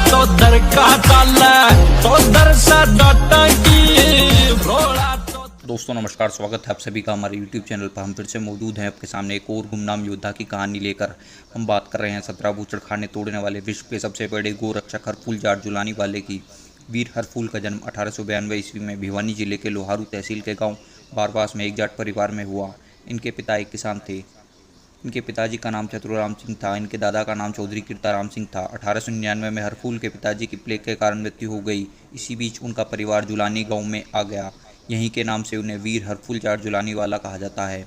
तो दर का ताला तो दर सा डाटा की भोला। दोस्तों नमस्कार, स्वागत है आप सभी का हमारे YouTube चैनल पर। हम फिर से मौजूद हैं आपके सामने एक और गुमनाम योद्धा की कहानी लेकर। हम बात कर रहे हैं 17 बूचड़खाने तोड़ने वाले विश्व के सबसे बड़े गोरक्षक हरफूल जाट जुलानी वाले की। वीर हरफूल का जन्म 1892 ईस्वी में भिवानी जिले के लोहारू तहसील के गाँव बारवास में एक जाट परिवार में हुआ। इनके पिता एक किसान थे। इनके पिताजी का नाम चतुराम सिंह था। इनके दादा का नाम चौधरी कीर्ताराम सिंह था। 1899 में हरफूल के पिताजी की प्लेग के कारण मृत्यु हो गई। इसी बीच उनका परिवार जुलानी गांव में आ गया। यहीं के नाम से उन्हें वीर हरफूल जाट जुलानी वाला कहा जाता है।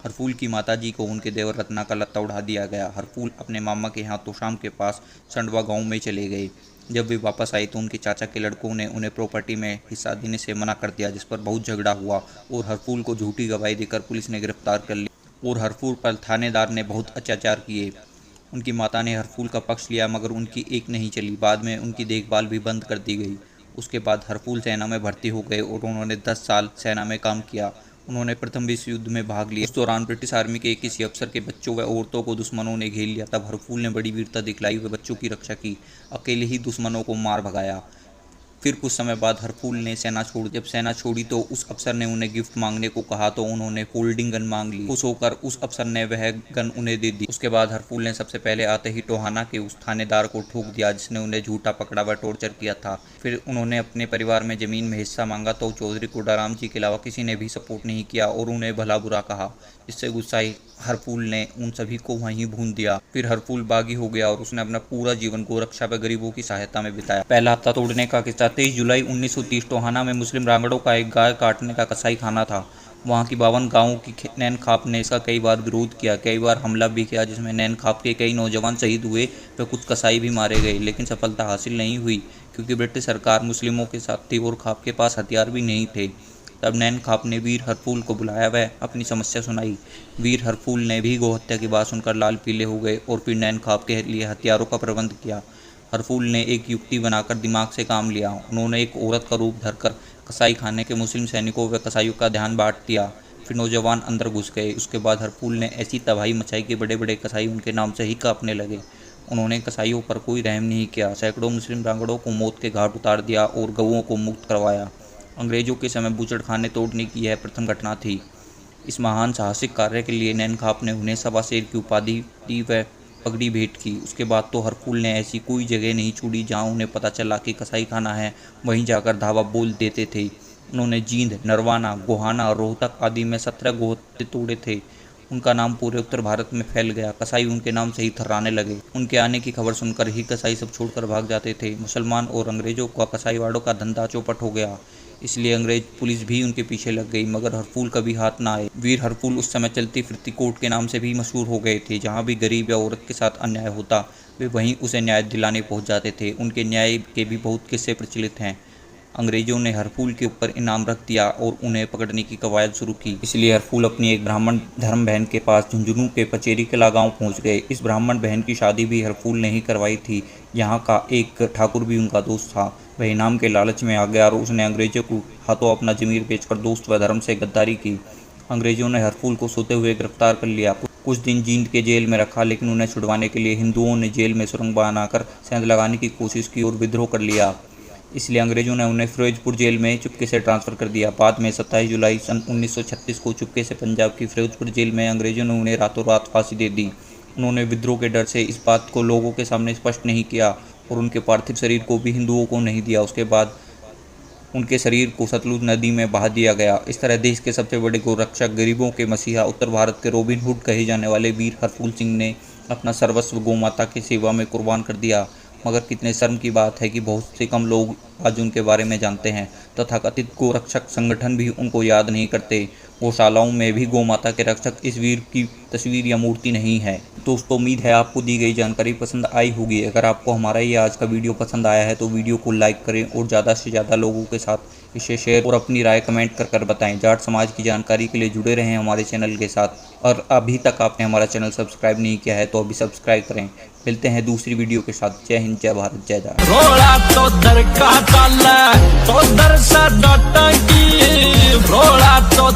हरफूल की माताजी को उनके देवर रत्ना का लत्ता उड़ा दिया गया। हरफूल अपने मामा के यहाँ तोशाम के पास संडवा गाँव में चले गए। जब वे वापस आए तो उनके चाचा के लड़कों ने उन्हें प्रॉपर्टी में हिस्सा देने से मना कर दिया, जिस पर बहुत झगड़ा हुआ और हरफूल को झूठी गवाही देकर पुलिस ने गिरफ्तार कर लिया और हरफूल पर थानेदार ने बहुत अत्याचार किए। उनकी माता ने हरफूल का पक्ष लिया मगर उनकी एक नहीं चली। बाद में उनकी देखभाल भी बंद कर दी गई। उसके बाद हरफूल सेना में भर्ती हो गए और उन्होंने 10 साल सेना में काम किया। उन्होंने प्रथम विश्व युद्ध में भाग लिया। उस दौरान ब्रिटिश आर्मी के किसी अफसर के बच्चों व औरतों को दुश्मनों ने घेर लिया। तब हरफूल ने बड़ी वीरता दिखलाई व बच्चों की रक्षा की। अकेले ही दुश्मनों को मार भगाया। फिर कुछ समय बाद हरफूल ने सेना छोड़ी। जब सेना छोड़ी तो उस अफसर ने उन्हें गिफ्ट मांगने को कहा तो उन्होंने फोल्डिंग गन मांग ली। खुश होकर उस अफसर ने वह गन उन्हें दे दी। उसके बाद हरफूल ने सबसे पहले आते ही टोहाना के उस थानेदार को ठोक दिया जिसने उन्हें झूठा पकड़ा व टॉर्चर किया था। फिर उन्होंने अपने परिवार में जमीन में हिस्सा मांगा तो चौधरी कोडाराम जी के अलावा किसी ने भी सपोर्ट नहीं किया और उन्हें भला बुरा कहा। इससे गुस्साए हरफूल ने उन सभी को वहीं भून दिया। फिर हरफूल बागी हो गया और उसने अपना पूरा जीवन गोरक्षा व गरीबों की सहायता में बिताया। पहला हत्था तोड़ने का किस्सा 23 जुलाई 1930 टोहाना में मुस्लिम रांगड़ों का एक गाय काटने का कसाई खाना था। वहाँ की 52 गाँवों की नैन खाप ने इसका कई बार विरोध किया, कई बार हमला भी किया जिसमें नैन खाप के कई नौजवान शहीद हुए व कुछ कसाई भी मारे गए, लेकिन सफलता हासिल नहीं हुई क्योंकि ब्रिटिश सरकार मुस्लिमों के साथ थी और खाप के पास हथियार भी नहीं थे। तब नैन खाप ने वीर हरफूल को बुलाया व अपनी समस्या सुनाई। वीर हरफूल ने भी गोहत्या की बात सुनकर लाल पीले हो गए और फिर नैन खाप के लिए हथियारों का प्रबंध किया। हरफूल ने एक युक्ति बनाकर दिमाग से काम लिया। उन्होंने एक औरत का रूप धरकर कसाई खाने के मुस्लिम सैनिकों व कसाईयों का ध्यान बांट दिया। फिर नौजवान अंदर घुस गए। उसके बाद हरफूल ने ऐसी तबाही मचाई कि बड़े बड़े कसाई उनके नाम से ही कांपने लगे। उन्होंने कसाईयों पर कोई रहम नहीं किया। सैकड़ों मुस्लिम रांगड़ों को मौत के घाट उतार दिया और गऊओं को मुक्त करवाया। अंग्रेजों के समय बूचड़खाने तोड़ने की यह प्रथम घटना थी। इस महान साहसिक कार्य के लिए नैन खाप ने उन्हें सवा शेर की उपाधि दी व पगड़ी भेंट की। उसके बाद तो हरफूल ने ऐसी कोई जगह नहीं छोड़ी जहां उन्हें पता चला कि कसाई खाना है, वहीं जाकर धावा बोल देते थे। उन्होंने जींद, नरवाना, गोहाना, रोहतक आदि में 17 गोहत्ते तोड़े थे। उनका नाम पूरे उत्तर भारत में फैल गया। कसाई उनके नाम से ही थर्राने लगे। उनके आने की खबर सुनकर ही कसाई सब छोड़कर भाग जाते थे। मुसलमान और अंग्रेजों का कसाईवाड़ों का धंधा चौपट हो गया, इसलिए अंग्रेज पुलिस भी उनके पीछे लग गई मगर हरफूल कभी हाथ ना आए। वीर हरफूल उस समय चलती फिरती कोर्ट के नाम से भी मशहूर हो गए थे। जहाँ भी गरीब या औरत के साथ अन्याय होता वे वहीं उसे न्याय दिलाने पहुँच जाते थे। उनके न्याय के भी बहुत किस्से प्रचलित हैं। अंग्रेजों ने हरफूल के ऊपर इनाम रख दिया और उन्हें पकड़ने की कवायद शुरू की। इसलिए हरफूल अपनी एक ब्राह्मण धर्म बहन के पास झुंझुनू के पचेरी किला गाँव पहुँच गए। इस ब्राह्मण बहन की शादी भी हरफूल ने ही करवाई थी। यहाँ का एक ठाकुर भी उनका दोस्त था। वह इनाम के लालच में आ गया और उसने अंग्रेजों को हाथों अपना जमीर बेचकर दोस्त व धर्म से गद्दारी की। अंग्रेजों ने हरफूल को सोते हुए गिरफ्तार कर लिया। कुछ दिन जींद के जेल में रखा, लेकिन उन्हें छुड़वाने के लिए हिंदुओं ने जेल में सुरंग बनाकर सेंध लगाने की कोशिश की और विद्रोह कर लिया। इसलिए अंग्रेजों ने उन्हें फिरोजपुर जेल में चुपके से ट्रांसफ़र कर दिया। बाद में 27 जुलाई सन 1936 को चुपके से पंजाब की फिरोजपुर जेल में अंग्रेजों ने उन्हें रातों रात फांसी दे दी। उन्होंने विद्रोह के डर से इस बात को लोगों के सामने स्पष्ट नहीं किया और उनके पार्थिव शरीर को भी हिंदुओं को नहीं दिया। उसके बाद उनके शरीर को सतलुज नदी में बहा दिया गया। इस तरह देश के सबसे बड़े गोरक्षक, गरीबों के मसीहा, उत्तर भारत के रॉबिन हुड कहे जाने वाले वीर हरफूल सिंह ने अपना सर्वस्व गौमाता की सेवा में कुर्बान कर दिया। मगर कितने शर्म की बात है कि बहुत से कम लोग आज उनके बारे में जानते हैं। तथाकथित गोरक्षक संगठन भी उनको याद नहीं करते। गौशालाओं में भी गौमाता के रक्षक इस वीर की तस्वीर या मूर्ति नहीं है। दोस्तों, उम्मीद है आपको दी गई जानकारी पसंद आई होगी। अगर आपको हमारा ये आज का वीडियो पसंद आया है तो वीडियो को लाइक करें और ज़्यादा से ज़्यादा लोगों के साथ इसे शेयर और अपनी राय कमेंट कर बताएं। जाट समाज की जानकारी के लिए जुड़े रहें हमारे चैनल के साथ। और अभी तक आपने हमारा चैनल सब्सक्राइब नहीं किया है तो अभी सब्सक्राइब करें। मिलते हैं दूसरी वीडियो के साथ। जय हिंद, जय भारत, जय जाट। रोड़ा तो दर का ताला तो दर सा डाटा की रोड़ा तो